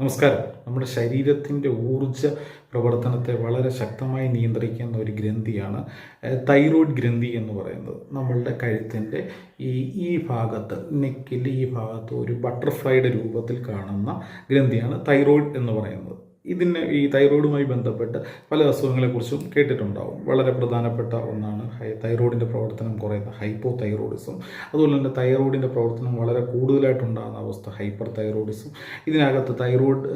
നമസ്കാരം. നമ്മുടെ ശരീരത്തിൻ്റെ ഊർജ്ജ പ്രവർത്തനത്തെ വളരെ ശക്തമായി നിയന്ത്രിക്കുന്ന ഒരു ഗ്രന്ഥിയാണ് തൈറോയ്ഡ് ഗ്രന്ഥി എന്ന് പറയുന്നത്. നമ്മളുടെ കഴുത്തിൻ്റെ ഈ ഭാഗത്ത്, നെക്കിൻ്റെ ഈ ഭാഗത്ത് ഒരു ബട്ടർഫ്ലൈയുടെ രൂപത്തിൽ കാണുന്ന ഗ്രന്ഥിയാണ് തൈറോയ്ഡ് എന്ന് പറയുന്നത്. ഈ തൈറോയിഡുമായി ബന്ധപ്പെട്ട് പല അസുഖങ്ങളെക്കുറിച്ചും കേട്ടിട്ടുണ്ടാവും. വളരെ പ്രധാനപ്പെട്ട ഒന്നാണ് തൈറോയിഡിൻ്റെ പ്രവർത്തനം കുറയുന്ന ഹൈപ്പോ തൈറോയിഡിസം. അതുപോലെ തന്നെ തൈറോയിഡിൻ്റെ പ്രവർത്തനം വളരെ കൂടുതലായിട്ടുണ്ടാകുന്ന അവസ്ഥ ഹൈപ്പർ തൈറോയിഡിസം. ഇതിനകത്ത് തൈറോയിഡ്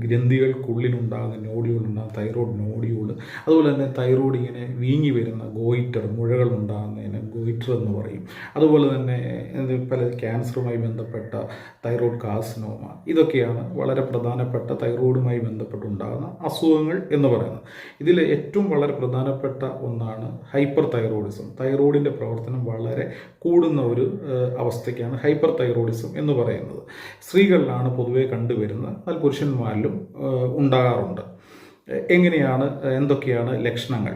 ഗ്രന്ഥികൾക്കുള്ളിലുണ്ടാകുന്ന നോഡ്യൂളുണ്ടാകുന്ന തൈറോയിഡ് നോഡ്യൂൾ, അതുപോലെ തന്നെ തൈറോയിഡ് ഇങ്ങനെ വീങ്ങി വരുന്ന ഗോയിറ്റർ, മുഴകൾ ഉണ്ടാകുന്നതിന് ഗോയിറ്റർ എന്ന് പറയും. അതുപോലെ തന്നെ പല ക്യാൻസറുമായി ബന്ധപ്പെട്ട തൈറോയിഡ് കാർസിനോമ, ഇതൊക്കെയാണ് വളരെ പ്രധാനപ്പെട്ട തൈറോയിഡ് ബന്ധപ്പെട്ടുണ്ടാകുന്ന അസുഖങ്ങൾ എന്ന് പറയുന്നത്. ഇതിൽ ഏറ്റവും വളരെ പ്രധാനപ്പെട്ട ഒന്നാണ് ഹൈപ്പർ തൈറോയിഡിസം. തൈറോയിഡിൻ്റെ പ്രവർത്തനം വളരെ കൂടുന്ന ഒരു അവസ്ഥയ്ക്കാണ് ഹൈപ്പർ തൈറോയിഡിസം എന്ന് പറയുന്നത്. സ്ത്രീകളിലാണ് പൊതുവെ കണ്ടുവരുന്നത്, എന്നാൽ പുരുഷന്മാരിലും ഉണ്ടാകാറുണ്ട്. എന്തൊക്കെയാണ് ലക്ഷണങ്ങൾ?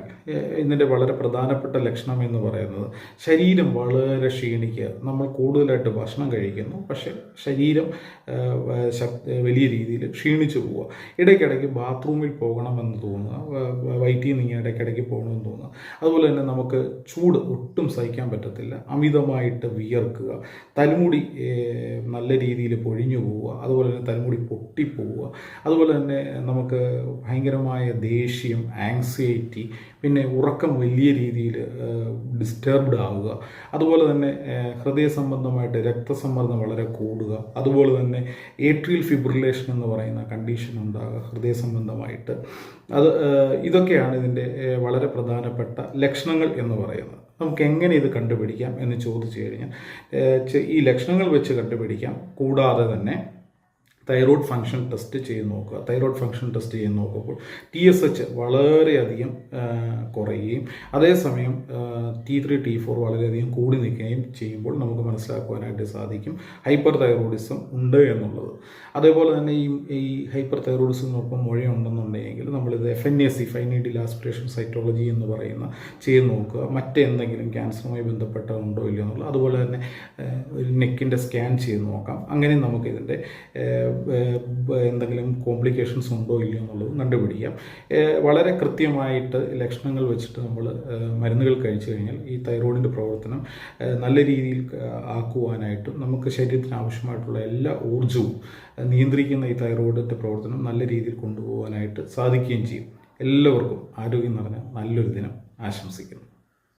ഇതിൻ്റെ വളരെ പ്രധാനപ്പെട്ട ലക്ഷണം എന്ന് പറയുന്നത് ശരീരം വളരെ ക്ഷീണിക്കുക. നമ്മൾ കൂടുതലായിട്ട് ഭക്ഷണം കഴിക്കുന്നു, പക്ഷേ ശരീരം വലിയ രീതിയിൽ ക്ഷീണിച്ചു പോവുക. ഇടയ്ക്കിടയ്ക്ക് ബാത്റൂമിൽ പോകണമെന്ന് തോന്നുക, വയറ്റിൽ നിന്ന് ഇങ്ങനെ ഇടയ്ക്കിടയ്ക്ക് പോകണമെന്ന് തോന്നുക. അതുപോലെ തന്നെ നമുക്ക് ചൂട് ഒട്ടും സഹിക്കാൻ പറ്റത്തില്ല, അമിതമായിട്ട് വിയർക്കുക, തലമുടി നല്ല രീതിയിൽ പൊഴിഞ്ഞു പോവുക, അതുപോലെ തന്നെ തലമുടി പൊട്ടിപ്പോവുക, അതുപോലെ തന്നെ നമുക്ക് ഭയങ്കരമായ ദേഷ്യം, ആങ്സൈറ്റി, പിന്നെ ഉറക്കം വലിയ രീതിയിൽ ഡിസ്റ്റർബ്ഡ് ആവുക, അതുപോലെ തന്നെ ഹൃദയ സംബന്ധമായിട്ട് രക്തസമ്മർദ്ദം വളരെ കൂടുക, അതുപോലെ തന്നെ ഏട്രിയൽ ഫിബ്രിലേഷൻ എന്ന് പറയുന്ന കണ്ടീഷൻ ഉണ്ടാകുക ഹൃദയ സംബന്ധമായിട്ട്. ഇതൊക്കെയാണ് ഇതിൻ്റെ വളരെ പ്രധാനപ്പെട്ട ലക്ഷണങ്ങൾ എന്ന് പറയുന്നത്. നമുക്ക് എങ്ങനെ ഇത് കണ്ടുപിടിക്കാം എന്ന് ചോദിച്ചു കഴിഞ്ഞാൽ ഈ ലക്ഷണങ്ങൾ വെച്ച് കണ്ടുപിടിക്കാം. കൂടാതെ തന്നെ തൈറോയ്ഡ് ഫംഗ്ഷൻ ടെസ്റ്റ് ചെയ്ത് നോക്കുക. തൈറോയ്ഡ് ഫംഗ്ഷൻ ടെസ്റ്റ് ചെയ്ത് നോക്കുമ്പോൾ TSH വളരെയധികം കുറയുകയും അതേസമയം T3 T4 വളരെയധികം കൂടി നിൽക്കുകയും ചെയ്യുമ്പോൾ നമുക്ക് മനസ്സിലാക്കുവാനായിട്ട് സാധിക്കും ഹൈപ്പർ തൈറോയിഡിസം ഉണ്ട് എന്നുള്ളത്. അതേപോലെ തന്നെ ഈ ഹൈപ്പർ തൈറോയിഡിസത്തിനൊപ്പം മുഴയുണ്ടെന്നുണ്ടെങ്കിൽ നമ്മളിത് FNAC, fine needle aspiration cytology എന്ന് പറയുന്ന ചെയ്ത് നോക്കുക. മറ്റെന്തെങ്കിലും ക്യാൻസറുമായി ബന്ധപ്പെട്ടതുണ്ടോ ഇല്ലയോ എന്നുള്ളത്. അതുപോലെ തന്നെ ഒരു നെക്കിൻ്റെ സ്കാൻ ചെയ്ത് നോക്കാം. അങ്ങനെ നമുക്കിതിൻ്റെ എന്തെങ്കിലും കോംപ്ലിക്കേഷൻസ് ഉണ്ടോ ഇല്ലയോ എന്നുള്ളത് കണ്ടുപിടിക്കാം. വളരെ കൃത്യമായിട്ട് ലക്ഷണങ്ങൾ വെച്ചിട്ട് നമ്മൾ മരുന്നുകൾ കഴിച്ചു കഴിഞ്ഞാൽ ഈ തൈറോയിഡിൻ്റെ പ്രവർത്തനം നല്ല രീതിയിൽ ആക്കുവാനായിട്ടും നമുക്ക് ശരീരത്തിന് ആവശ്യമായിട്ടുള്ള എല്ലാ ഊർജ്ജവും നിയന്ത്രിക്കുന്ന ഈ തൈറോയിഡിൻ്റെ പ്രവർത്തനം നല്ല രീതിയിൽ കൊണ്ടുപോകാനായിട്ട് സാധിക്കുകയും ചെയ്യും. എല്ലാവർക്കും ആരോഗ്യം നിറഞ്ഞ നല്ലൊരു ദിനം ആശംസിക്കുന്നു.